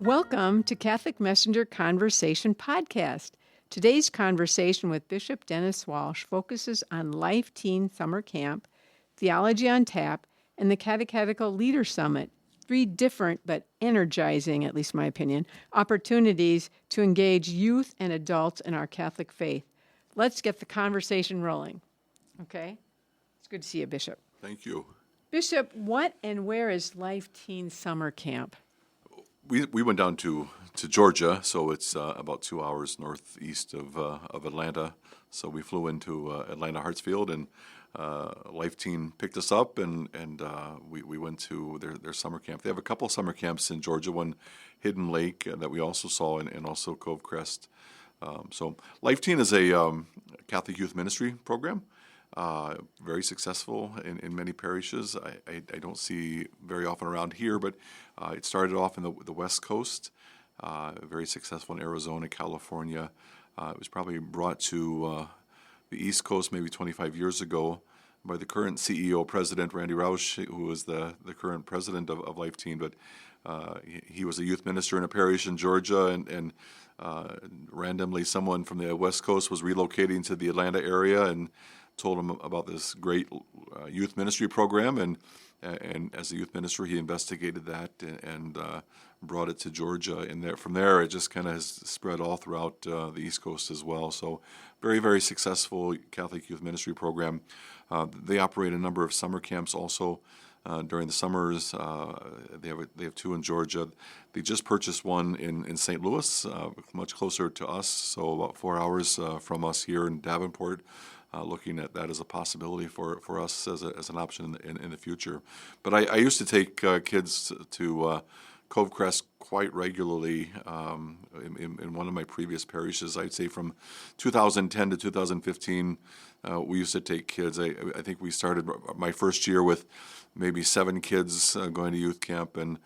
Welcome to Catholic Messenger Conversation Podcast. Today's conversation with Bishop Dennis Walsh focuses on Life Teen Summer Camp, Theology on Tap, and the Catechetical Leader Summit, three different but energizing, at least my opinion, opportunities to engage youth and adults in our Catholic faith. Let's get the conversation rolling. Okay? It's good to see you, Bishop. Thank you. Bishop, what and where is Life Teen Summer Camp? We went down to Georgia, so it's about 2 hours northeast of Atlanta. So we flew into Atlanta Hartsfield, and Life Teen picked us up, and we went to their summer camp. They have a couple summer camps in Georgia, one Hidden Lake that we also saw, and also Cove Crest. So Life Teen is a Catholic youth ministry program. Very successful in many parishes. I don't see very often around here, but it started off in the West Coast, very successful in Arizona, California. It was probably brought to the East Coast maybe 25 years ago by the current CEO, President Randy Rausch, who was the current president of Life Teen, but he was a youth minister in a parish in Georgia, and randomly someone from the West Coast was relocating to the Atlanta area and told him about this great youth ministry program, and as a youth minister, he investigated that and brought it to Georgia, and from there it just kind of has spread all throughout the East Coast as well. So very, very successful Catholic youth ministry program. They operate a number of summer camps also during the summers. They have two in Georgia. They just purchased one in St. Louis, much closer to us, so about 4 hours from us here in Davenport. Looking at that as a possibility for us as an option in the future. But I used to take kids to Cove Crest quite regularly in one of my previous parishes. I'd say from 2010 to 2015, we used to take kids. I think we started my first year with maybe 7 kids going to youth camp, and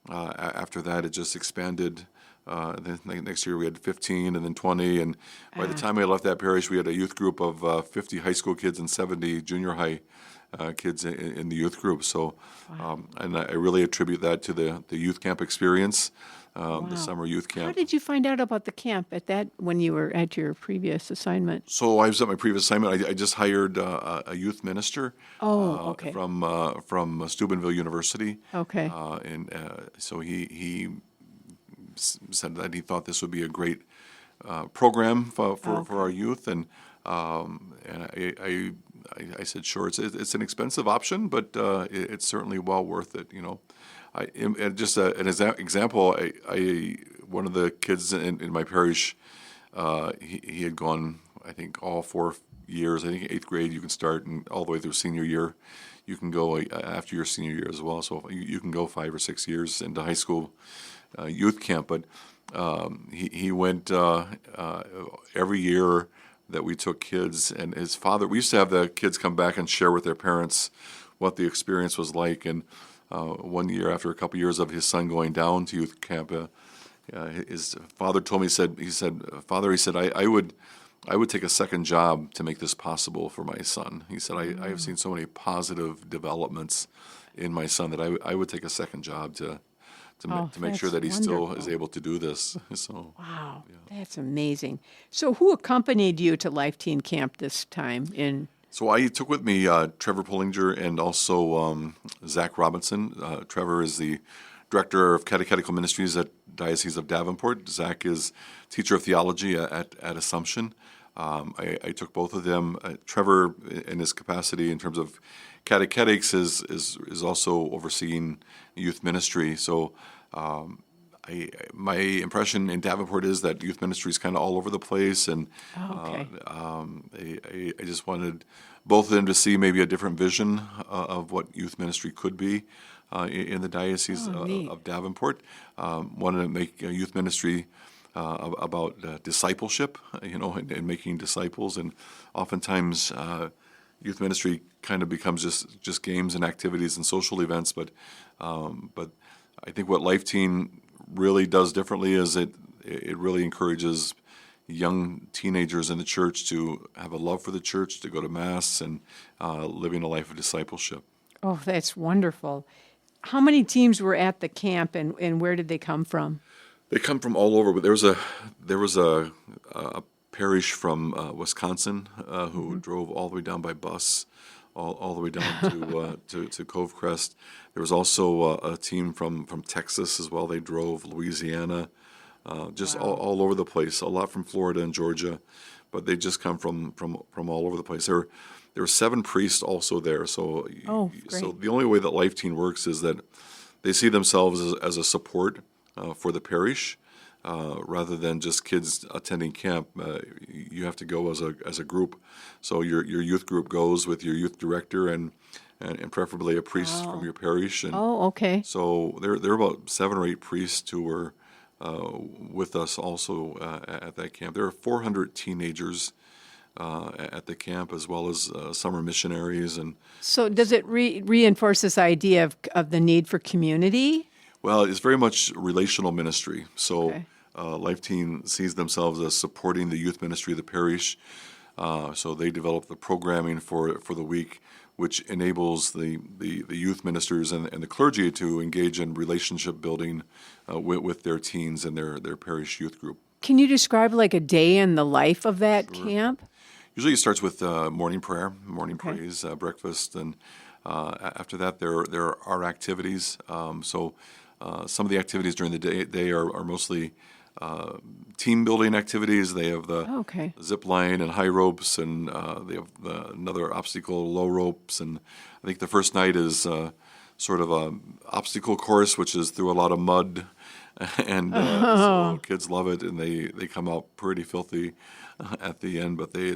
after that it just expanded. Then next year we had 15 and then 20, and by the time I left that parish, we had a youth group of 50 high school kids and 70 junior high kids in the youth group. So, and I really attribute that to the youth camp experience, the summer youth camp. How did you find out about the camp when you were at your previous assignment? So I was at my previous assignment. I just hired a youth minister. Okay. From Steubenville University. Okay. And so he said that he thought this would be a great program for our youth, and I said sure. It's an expensive option, but it's certainly well worth it. You know, and just an example. One of the kids in my parish, he had gone, I think, all 4 years. I think 8th grade you can start, and all the way through senior year. You can go after your senior year as well. So you can go 5 or 6 years into high school youth camp, but he went every year that we took kids, and his father, we used to have the kids come back and share with their parents what the experience was like, and one year, after a couple years of his son going down to youth camp, his father told me, he said, Father, I would take a second job to make this possible for my son. He said, I have seen so many positive developments in my son that I would take a second job to make sure that he still is able to do this. So, wow, yeah. That's amazing. So who accompanied you to Life Teen Camp this time? So I took with me Trevor Pullinger and also Zach Robinson. Trevor is the Director of Catechetical Ministries at Diocese of Davenport. Zach is Teacher of Theology at Assumption. I took both of them. Trevor, in his capacity in terms of catechetics, is also overseeing youth ministry. So my impression in Davenport is that youth ministry is kind of all over the place, and I just wanted both of them to see maybe a different vision of what youth ministry could be in the Diocese of Davenport. Wanted to make youth ministry about discipleship, and making disciples, and oftentimes youth ministry kind of becomes just games and activities and social events, but I think what Life Teen really does differently is it really encourages young teenagers in the church to have a love for the church, to go to Mass, and living a life of discipleship. Oh, that's wonderful. How many teams were at the camp, and where did they come from? They come from all over, but there was a parish from Wisconsin who drove all the way down by bus, all the way down to Cove Crest. There was also a team from Texas as well. They drove Louisiana, just all over the place. A lot from Florida and Georgia, but they just come from all over the place. There were 7 priests also there. So so the only way that Life Teen works is that they see themselves as a support for the parish, rather than just kids attending camp. You have to go as a group. So your youth group goes with your youth director and preferably a priest from your parish. And okay. so there are about 7 or 8 priests who were with us also at that camp. There are 400 teenagers at the camp, as well as summer missionaries. And so does it reinforce this idea of the need for community? well, it's very much relational ministry. So Life Teen sees themselves as supporting the youth ministry of the parish. So they develop the programming for the week, which enables the youth ministers and the clergy to engage in relationship building with their teens and their parish youth group. Can you describe like a day in the life of that camp? Usually it starts with morning prayer, morning praise, breakfast, and after that there are activities. So some of the activities during the day are mostly team building activities. They have the zip line and high ropes, and they have another obstacle, low ropes. And I think the first night is sort of a obstacle course, which is through a lot of mud, and so kids love it, and they come out pretty filthy at the end, but they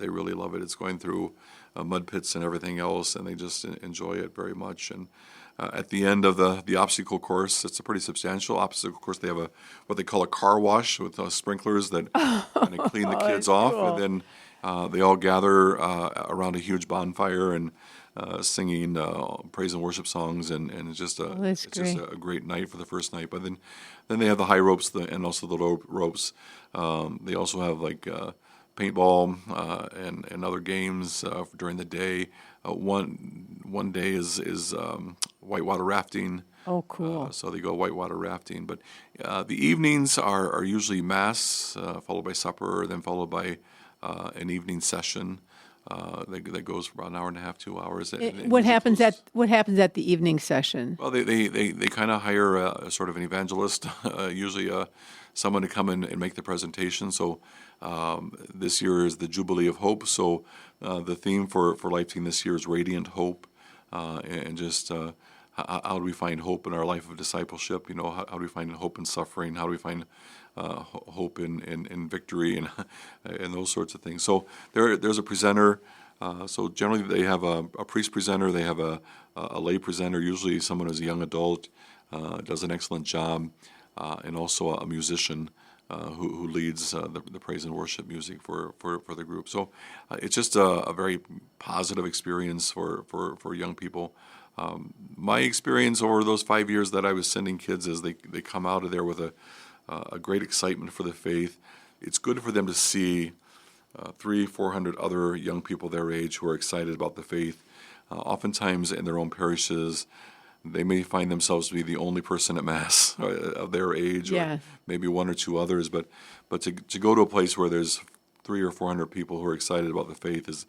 really love it. It's going through mud pits and everything else, and they just enjoy it very much. And at the end of the obstacle course, it's a pretty substantial obstacle course. They have what they call a car wash with sprinklers that kind of clean the kids off, and then they all gather around a huge bonfire and singing praise and worship songs, and it's just just a great night for the first night. But then they have the high ropes and also the low ropes. They also have like paintball and other games during the day. One day is whitewater rafting. Oh, cool! So they go whitewater rafting. But the evenings are usually mass, followed by supper, then followed by an evening session that goes for about an hour and a half, 2 hours. What happens at the evening session? Well, they kind of hire a sort of an evangelist, usually someone to come in and make the presentation. So this year is the Jubilee of Hope. So the theme for Life Teen this year is Radiant Hope, and just how do we find hope in our life of discipleship? You know, how do we find hope in suffering? How do we find hope in victory and those sorts of things? So there's a presenter. So generally they have a priest presenter. They have a lay presenter, usually someone who's a young adult, does an excellent job, and also a musician who leads the praise and worship music for the group. So it's just a very positive experience for young people. My experience over those 5 years that I was sending kids is they come out of there with a great excitement for the faith. It's good for them to see 300-400 other young people their age who are excited about the faith. Oftentimes in their own parishes, they may find themselves to be the only person at Mass of their age, or maybe 1 or 2 others. But to go to a place where there's 300 or 400 people who are excited about the faith is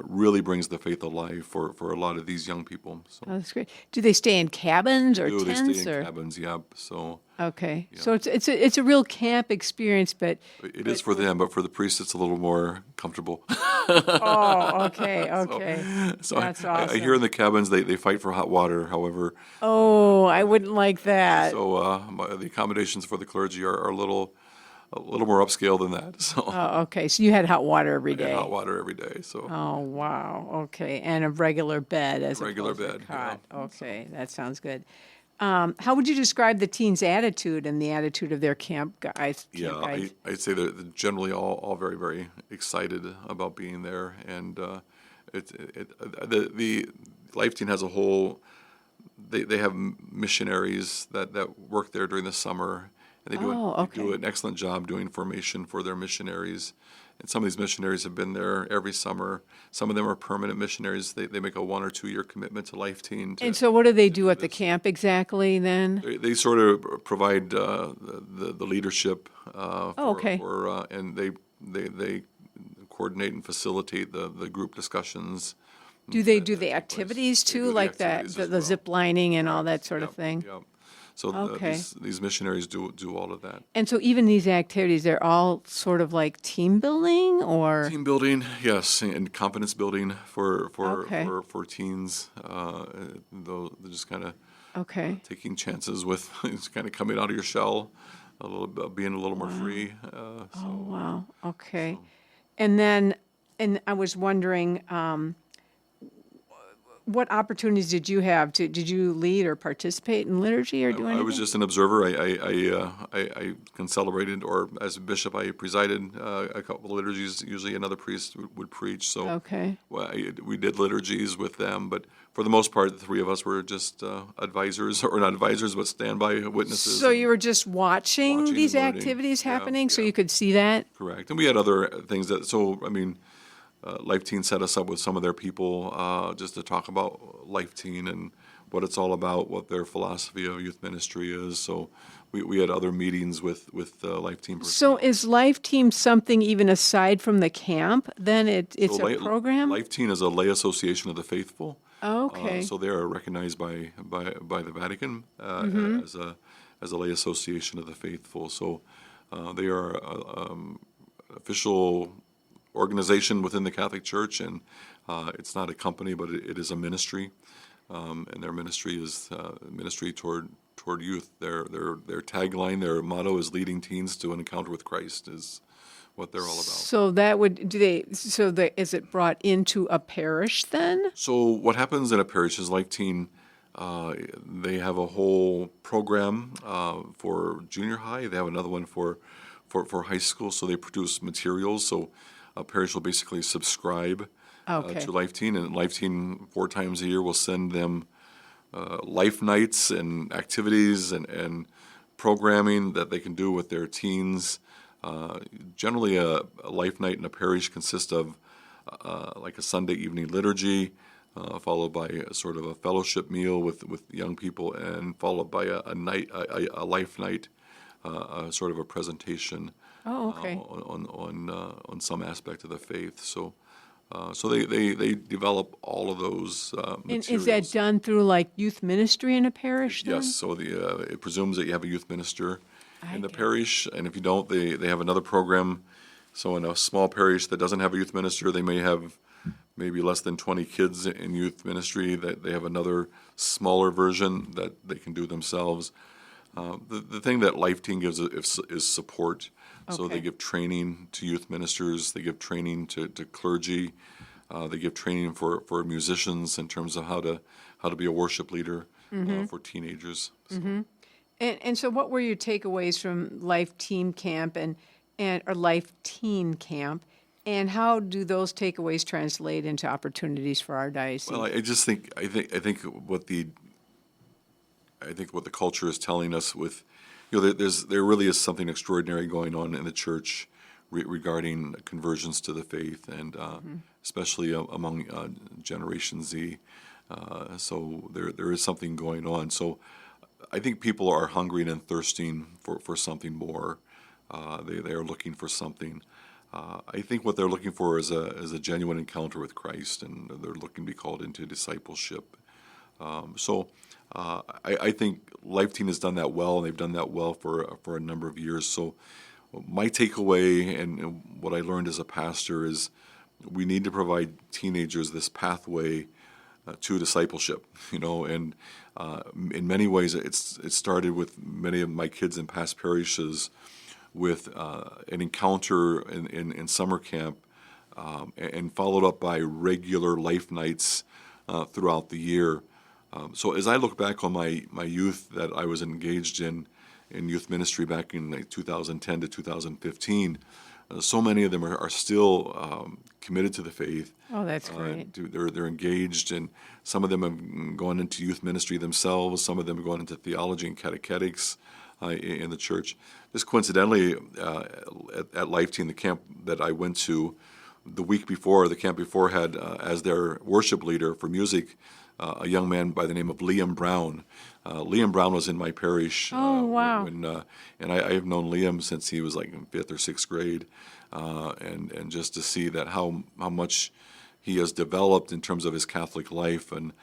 really brings the faith alive for a lot of these young people. So. Oh, that's great. Do they stay in cabins or tents? They stay in cabins, yeah. So okay, yeah. So it's a real camp experience, but it is for them. But for the priests, it's a little more comfortable. Oh, okay. So that's awesome. I hear in the cabins they fight for hot water. However, I wouldn't like that. So the accommodations for the clergy are a little more upscale than that. So. Okay. So you had hot water every day. Hot water every day. So. Oh wow. Okay, and a regular bed as regular opposed bed. to cot. Yeah. Okay, that sounds good. How would you describe the teens' attitude and the attitude of their camp guys? I'd say they're generally all very, very excited about being there, and the Life Teen as a whole, they have missionaries that work there during the summer. And they do an excellent job doing formation for their missionaries, And some of these missionaries have been there every summer. Some of them are permanent missionaries. They make a 1 or 2 year commitment to Life Teen. And so what do they do at the camp exactly then? They sort of provide the leadership and they coordinate and facilitate the group discussions. Do they do the activities too, do the like activities the as well. zip lining and all that sort of thing? Yeah. So Okay. these missionaries do all of that. And so even these activities, they're all sort of like team building or? Team building, yes, and confidence building for teens. They're just kind of Okay. taking chances with just kind of coming out of your shell, a little bit, being a little more free. Oh, wow. Okay. And I was wondering, what opportunities did you have did you lead or participate in liturgy or do anything? I was just an observer. I celebrated, or as a bishop, I presided a couple of liturgies. Usually another priest would preach. So Okay. we did liturgies with them, but for the most part, the three of us were just advisors, or not advisors, but standby witnesses. So you were just watching and these learning. activities Yeah, happening so yeah. you could see that? Correct. And we had other things Life Teen set us up with some of their people just to talk about Life Teen and what it's all about, what their philosophy of youth ministry is. So we had other meetings with Life Teen. So is Life Team something even aside from the camp? Then it's a program? Life Teen is a lay association of the faithful. Oh, okay. So they are recognized by the Vatican as a lay association of the faithful. So they are official organization within the Catholic Church, and it's not a company, but it is a ministry, and their ministry is ministry toward youth. Their tagline, their motto is "Leading teens to an encounter with Christ," is what they're all about. So is it brought into a parish then? So what happens in a parish is Life Teen. They have a whole program for junior high. They have another one for high school. So they produce materials. So a parish will basically subscribe to Life Teen, and Life Teen 4 times a year will send them life nights and activities and programming that they can do with their teens. Generally, a life night in a parish consists of like a Sunday evening liturgy, followed by a sort of a fellowship meal with young people, and followed by a life night, sort of a presentation. Oh, okay. On some aspect of the faith. So they develop all of those materials. And is that done through like youth ministry in a parish then? Yes. So it presumes that you have a youth minister in the parish, and if you don't, they have another program. So in a small parish that doesn't have a youth minister, they may have maybe less than 20 kids in youth ministry. That they have another smaller version that they can do themselves. The thing that Life Teen gives is support. So they give training to youth ministers. They give training to clergy. They give training for musicians in terms of how to be a worship leader for teenagers. So. And so what were your takeaways from Life Team Camp or Life Teen Camp, and how do those takeaways translate into opportunities for our diocese? Well, I think what the culture is telling us with, there really is something extraordinary going on in the church regarding conversions to the faith, and especially among Generation Z. So there is something going on. So I think people are hungry and thirsting for something more. They are looking for something. I think what they're looking for is a genuine encounter with Christ, and they're looking to be called into discipleship. I think Life Teen has done that well, and they've done that well for a number of years. So my takeaway and what I learned as a pastor is we need to provide teenagers this pathway to discipleship, and in many ways it started with many of my kids in past parishes with an encounter in summer camp, and followed up by regular life nights throughout the year. So as I look back on my youth that I was engaged in youth ministry back in 2010 to 2015, so many of them are still committed to the faith. Oh, that's great. They're engaged, and some of them have gone into youth ministry themselves. Some of them have gone into theology and catechetics. in the church. Just coincidentally, at Life Team, the camp that I went to, the camp before had as their worship leader for music a young man by the name of Liam Brown. Liam Brown was in my parish. Oh, wow. And I have known Liam since he was like in 5th or 6th grade. And just to see that how much he has developed in terms of his Catholic life, and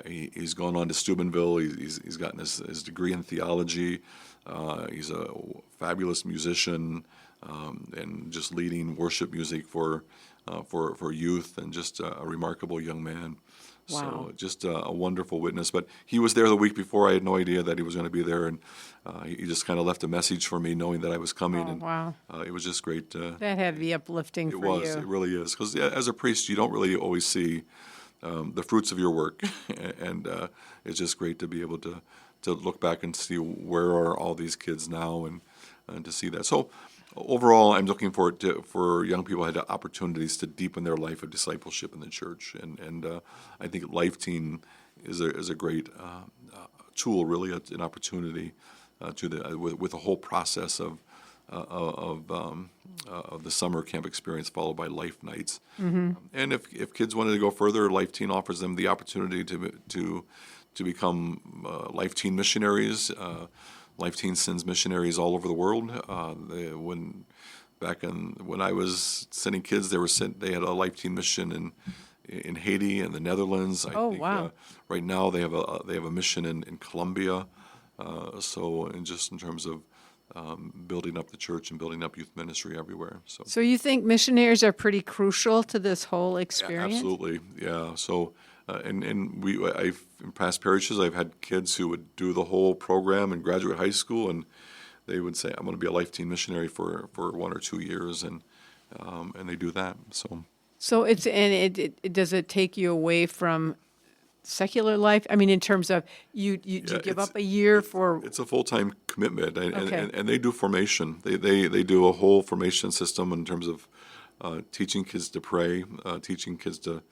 he's gone on to Steubenville. He's gotten his degree in theology. He's a fabulous musician, and just leading worship music for youth, and just a remarkable young man. Wow. So just a wonderful witness. But he was there the week before. I had no idea that he was going to be there, and he just kind of left a message for me, knowing that I was coming. Oh, and wow. It was just great. That had to be uplifting for you. It really is. Because as a priest, you don't really always see the fruits of your work, and it's just great to be able to look back and see where are all these kids now, and to see that. So overall, I'm looking forward for young people to have opportunities to deepen their life of discipleship in the church, and I think Life Team is a great tool, really, an opportunity with the whole process of the summer camp experience, followed by life nights. Mm-hmm. And if kids wanted to go further, Life Teen offers them the opportunity to become Life Teen missionaries. Life Teen sends missionaries all over the world. When I was sending kids, they had a Life Teen mission in Haiti and the Netherlands. Wow! Right now they have a mission in Colombia. So in terms of building up the church and building up youth ministry everywhere. So you think missionaries are pretty crucial to this whole experience? Absolutely, yeah. So I've in past parishes, I've had kids who would do the whole program in graduate high school, and they would say, "I'm going to be a Life Team missionary for 1 or 2 years," and they do that. So does it take you away from secular life? I mean, in terms of you give up a year for... It's a full-time commitment, Okay. and they do formation. They do a whole formation system in terms of teaching kids to pray, teaching kids to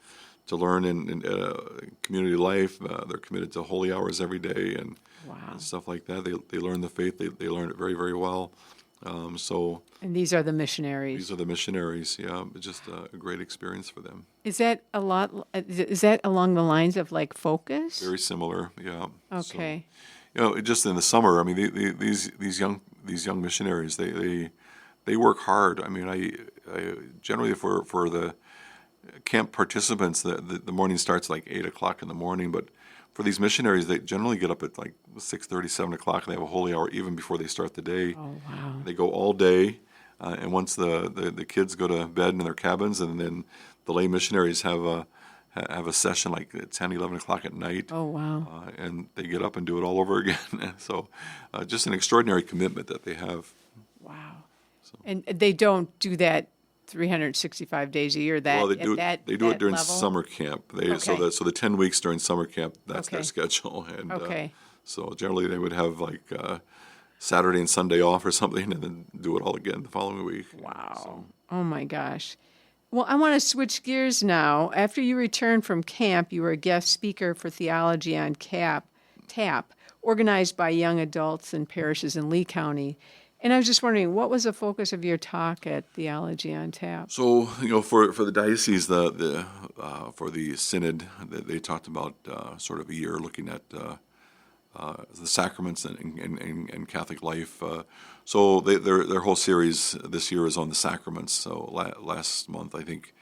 learn in community life. They're committed to holy hours every day and stuff like that. They learn the faith. They learn it very, very well. And these are the missionaries. These are the missionaries. Yeah, it's just a great experience for them. Is that a lot? Is that along the lines of like Focus? Very similar. Yeah. Okay. So, just in the summer, I mean, these young missionaries, they work hard. I mean, I generally for the camp participants, the morning starts like 8 o'clock in the morning, but for these missionaries, they generally get up at like 6:30, 7 o'clock, and they have a holy hour even before they start the day. Oh, wow. They go all day, and once the kids go to bed in their cabins, and then the lay missionaries have a session like at 10, 11 o'clock at night. Oh, wow. And they get up and do it all over again. So just an extraordinary commitment that they have. Wow. So. And they don't do that 365 days a year. Well, they do it during level? summer camp. Okay. So the 10 weeks during summer camp, that's their schedule. And so generally they would have like Saturday and Sunday off or something, and then do it all again the following week. Wow. So. Oh my gosh. Well, I want to switch gears now. After you returned from camp, you were a guest speaker for Theology on TAP, organized by young adults in parishes in Lee County. And I was just wondering, what was the focus of your talk at Theology on Tap? So, for the diocese, for the synod, they talked about sort of a year looking at the sacraments and Catholic life. So their whole series this year is on the sacraments. So last month, I think,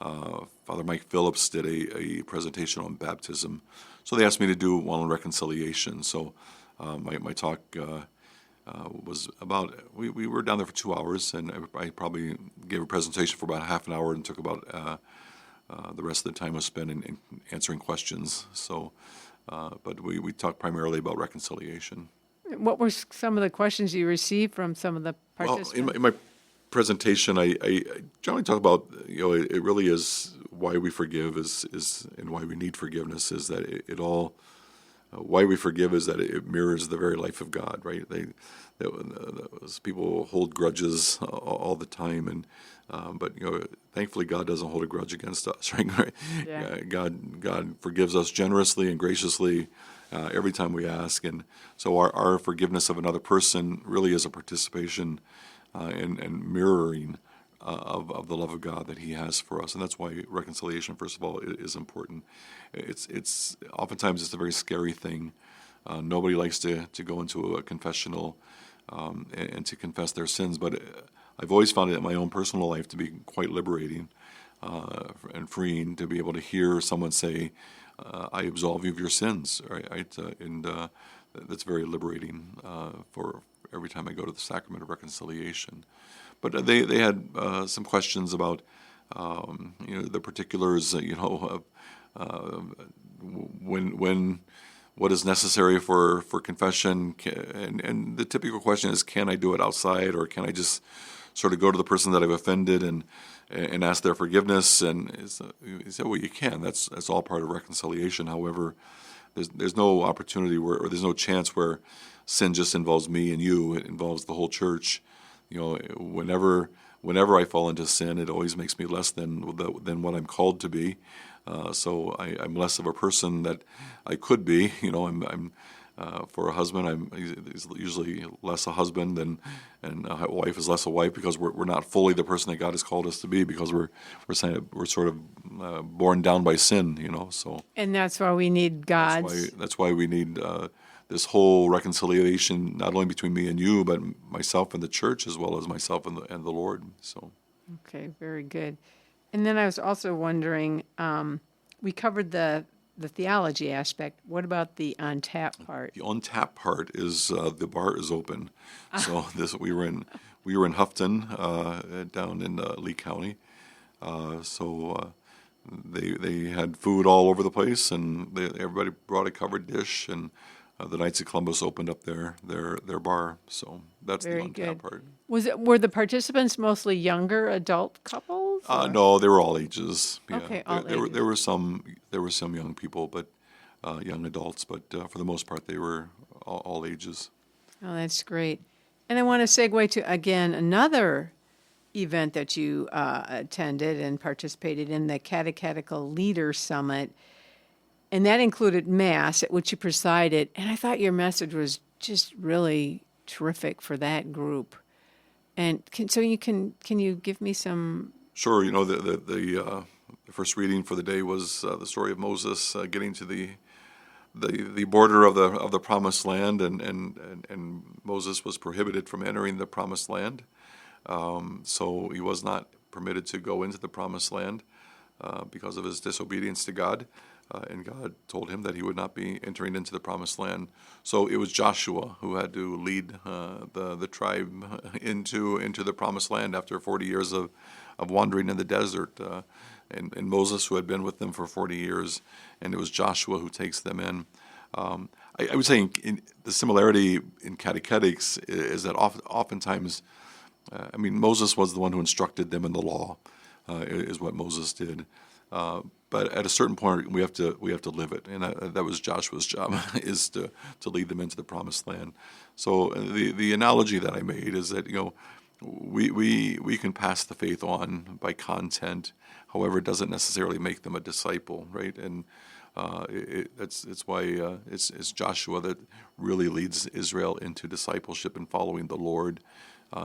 Father Mike Phillips did a presentation on baptism. So they asked me to do one on reconciliation. So my talk was about, we were down there for 2 hours, and I probably gave a presentation for about half an hour and took about the rest of the time was spent in answering questions. So, but we talked primarily about reconciliation. What were some of the questions you received from some of the participants? Well, in my presentation, I generally talk about, it really is why we forgive is and why we need forgiveness is that it all. Why we forgive is that it mirrors the very life of God, right? Those people hold grudges all the time, and but thankfully God doesn't hold a grudge against us, right? Yeah. God forgives us generously and graciously, every time we ask. And so our forgiveness of another person really is a participation and mirroring of the love of God that He has for us. And that's why reconciliation, first of all, is important. It's oftentimes it's a very scary thing. Nobody likes to go into a confessional and to confess their sins, but I've always found it in my own personal life to be quite liberating and freeing to be able to hear someone say, I absolve you of your sins, right? And that's very liberating for every time I go to the sacrament of reconciliation. But they had some questions about the particulars, when what is necessary for confession, and the typical question is, can I do it outside, or can I just sort of go to the person that I've offended and ask their forgiveness? And he said, well, you can. That's all part of reconciliation. However, there's no opportunity or there's no chance where sin just involves me and you. It involves the whole church. Whenever I fall into sin, it always makes me less than what I'm called to be. So I'm less of a person that I could be. I'm for a husband, he's usually less a husband, and a wife is less a wife, because we're not fully the person that God has called us to be, because we're sort of born down by sin. So. And that's why we need God's. That's why we need this whole reconciliation, not only between me and you, but myself and the church, as well as myself and the Lord. So. Okay, very good. And then I was also wondering, we covered the theology aspect. What about the on tap part? The on tap part is the bar is open. So we were in Houghton down in Lee County. So they had food all over the place, and everybody brought a covered dish, and the Knights of Columbus opened up their bar. So that's Very the on tap part. Were the participants mostly younger adult couples? No, they were all ages. Yeah. Okay, all ages. ages. There were some young people, but young adults, but for the most part, they were all ages. Oh, that's great. And I want to segue to, again, another event that you attended and participated in, the Catechetical Leader Summit. And that included Mass, at which you presided. And I thought your message was just really terrific for that group. And can you give me some? Sure. The first reading for the day was the story of Moses getting to the border of the promised land, and Moses was prohibited from entering the promised land. So he was not permitted to go into the promised land because of his disobedience to God. And God told him that he would not be entering into the promised land. So it was Joshua who had to lead the tribe into the promised land after 40 years of wandering in the desert. And Moses, who had been with them for 40 years, and it was Joshua who takes them in. I would say the similarity in catechetics is that oftentimes, Moses was the one who instructed them in the law, is what Moses did. But at a certain point, we have to live it, and that was Joshua's job, is to lead them into the promised land. So the analogy that I made is that we can pass the faith on by content. However, it doesn't necessarily make them a disciple, right? And it's why it's Joshua that really leads Israel into discipleship and following the Lord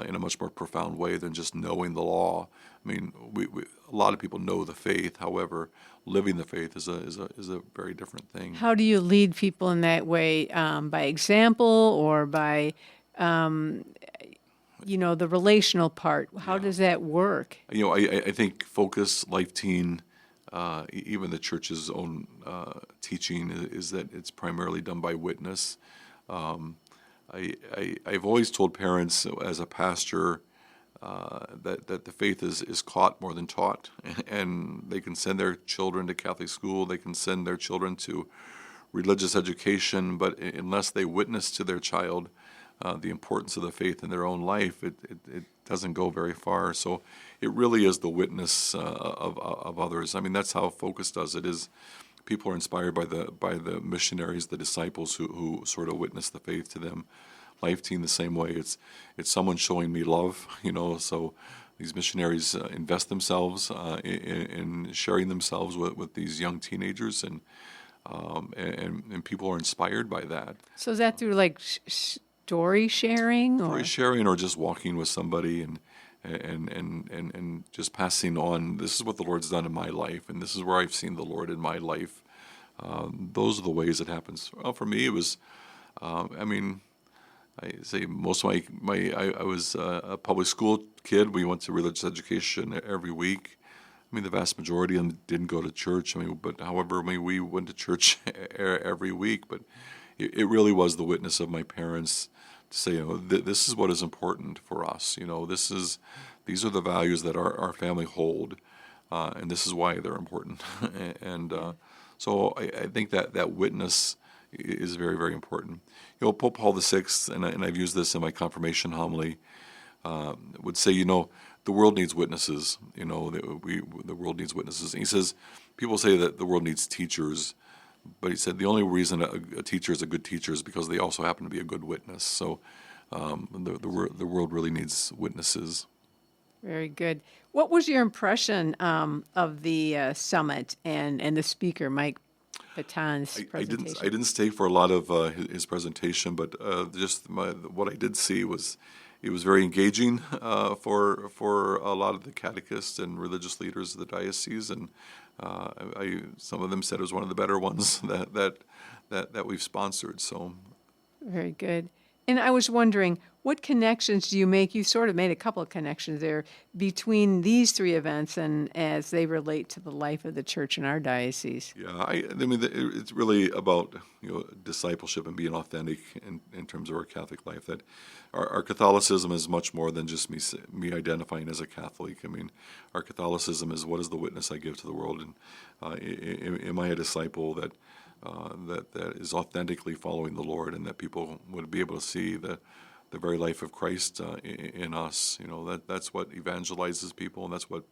in a much more profound way than just knowing the law. A lot of people know the faith. However, living the faith is a very different thing. How do you lead people in that way? By example, or by the relational part? How does that work? I think Focus, Life Teen, even the church's own teaching is that it's primarily done by witness. I've always told parents as a pastor that the faith is caught more than taught, and they can send their children to Catholic school, they can send their children to religious education, but unless they witness to their child the importance of the faith in their own life, it doesn't go very far. So it really is the witness of others. That's how Focus does it. Is people are inspired by the missionaries, the disciples who sort of witness the faith to them. Life Team the same way. It's someone showing me love, So these missionaries invest themselves in sharing themselves with these young teenagers, and and people are inspired by that. So is that through like story sharing, or Story sharing, or just walking with somebody and just passing on, this is what the Lord's done in my life, and this is where I've seen the Lord in my life. Those are the ways it happens. Well, for me, it was, I say most of I was a public school kid. We went to religious education every week. The vast majority of them didn't go to church. But however, we went to church every week. But it really was the witness of my parents to say, this is what is important for us. These are the values that our family hold, and this is why they're important. And so I think that witness is very, very important. Pope Paul VI, and I've used this in my confirmation homily, would say, the world needs witnesses. The world needs witnesses. And he says, people say that the world needs teachers, but he said the only reason a teacher is a good teacher is because they also happen to be a good witness. So the world really needs witnesses. Very good. What was your impression of the summit and the speaker, Mike Paton's presentation? I didn't stay for a lot of his presentation, but what I did see was it was very engaging for a lot of the catechists and religious leaders of the diocese, and some of them said it was one of the better ones that we've sponsored. So very good. And I was wondering, what connections do you make? You sort of made a couple of connections there between these three events and as they relate to the life of the church in our diocese. Yeah, it's really about discipleship and being authentic in terms of our Catholic life. That our Catholicism is much more than just me identifying as a Catholic. Our Catholicism is, what is the witness I give to the world, and am I a disciple that is authentically following the Lord, and that people would be able to see the very life of Christ in us. That's what evangelizes people, and that's what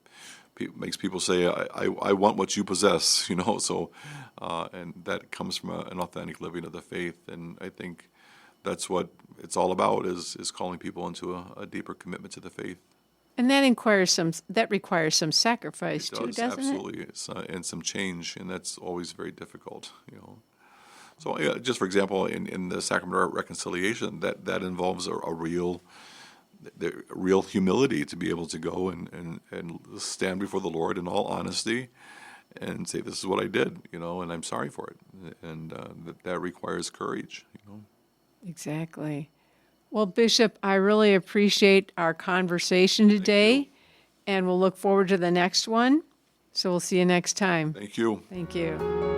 makes people say, I want what you possess. So and that comes from an authentic living of the faith, and I think that's what it's all about, is calling people into a deeper commitment to the faith. And that requires some sacrifice too, doesn't absolutely. it? Absolutely, and some change, and that's always very difficult. So, just for example, in the sacrament of reconciliation, that involves a real humility to be able to go and stand before the Lord in all honesty and say, this is what I did, and I'm sorry for it, and that requires courage. Exactly. Well, Bishop, I really appreciate our conversation today, and we'll look forward to the next one. So we'll see you next time. Thank you. Thank you.